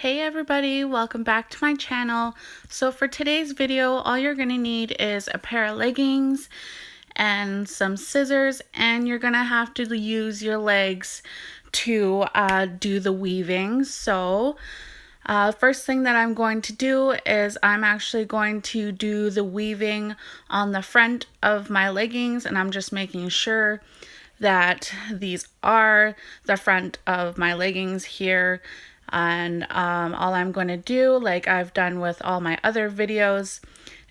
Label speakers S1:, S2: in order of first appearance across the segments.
S1: Hey everybody, welcome back to my channel. So for today's video, all you're gonna need is a pair of leggings and some scissors, and you're gonna have to use your legs to do the weaving. So first thing that I'm going to do is I'm actually going to do the weaving on the front of my leggings, and I'm just making sure that these are the front of my leggings here. And all I'm going to do, like I've done with all my other videos,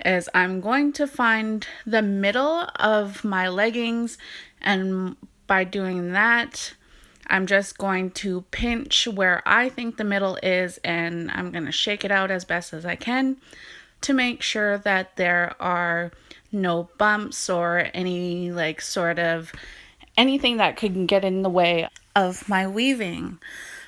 S1: is I'm going to find the middle of my leggings, and by doing that I'm just going to pinch where I think the middle is, and I'm going to shake it out as best as I can to make sure that there are no bumps or any sort of anything that could get in the way of my weaving.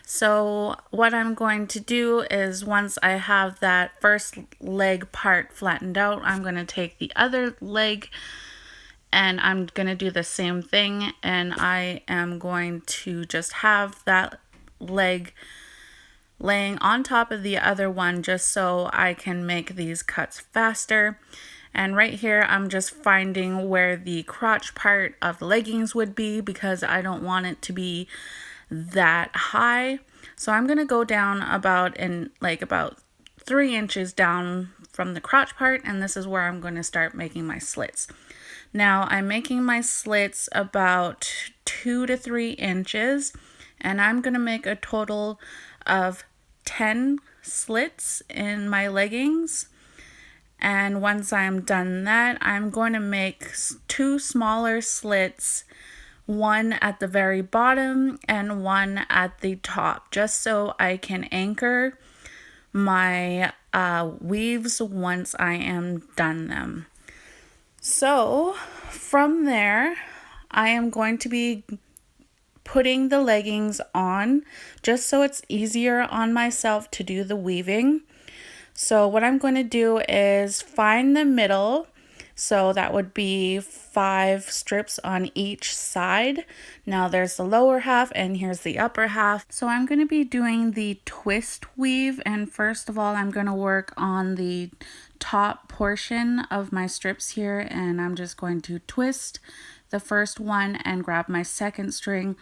S1: So what I'm going to do is, once I have that first leg part flattened out, I'm going to take the other leg and I'm going to do the same thing, and I am going to just have that leg laying on top of the other one just so I can make these cuts faster. And right here I'm just finding where the crotch part of the leggings would be, because I don't want it to be that high. So I'm going to go down about 3 inches down from the crotch part, and this is where I'm going to start making my slits. Now I'm making my slits about 2 to 3 inches, and I'm going to make a total of 10 slits in my leggings. And once I'm done that, I'm going to make 2 smaller slits, one at the very bottom and one at the top, just so I can anchor my weaves once I am done them. So from there, I am going to be putting the leggings on just so it's easier on myself to do the weaving. So what I'm going to do is find the middle. So that would be 5 strips on each side. Now there's the lower half and here's the upper half. So I'm going to be doing the twist weave, and first of all I'm going to work on the top portion of my strips here, and I'm just going to twist the first one and grab my second string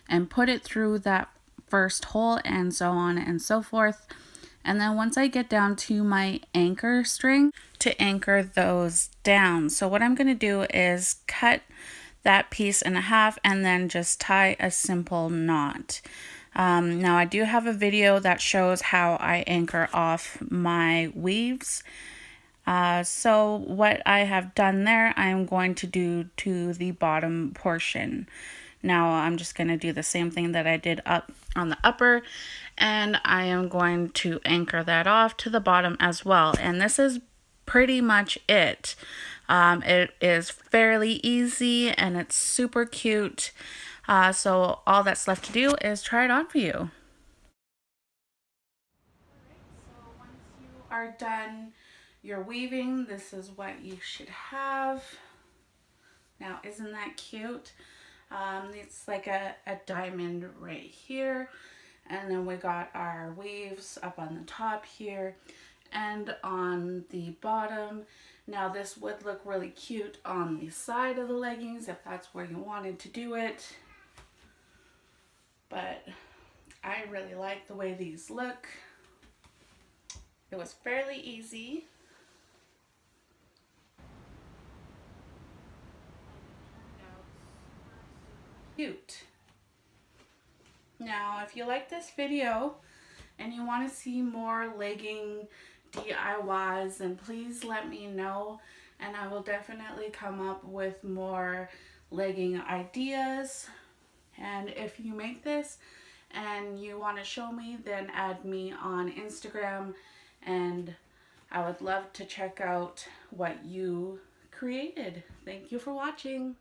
S1: and put it through that first hole, and so on and so forth. And then once I get down to my anchor string, to anchor those down. So what I'm going to do is cut that piece in half and then just tie a simple knot. Now I do have a video that shows how I anchor off my weaves. So what I have done there, I'm going to do to the bottom portion. Now I'm just going to do the same thing that I did up on the upper, and I am going to anchor that off to the bottom as well. And this is pretty much it. It is fairly easy and it's super cute. So all that's left to do is try it on for you. So once you are done your weaving, this is what you should have. Now, isn't that cute? It's like a diamond right here, and then we got our weaves up on the top here and on the bottom. Now this would look really cute on the side of the leggings if that's where you wanted to do it, but I really like the way these look. It was fairly easy. Cute. Now if you like this video and you want to see more legging DIYs, then please let me know, and I will definitely come up with more legging ideas. And if you make this and you want to show me, then add me on Instagram, and I would love to check out what you created. Thank you for watching.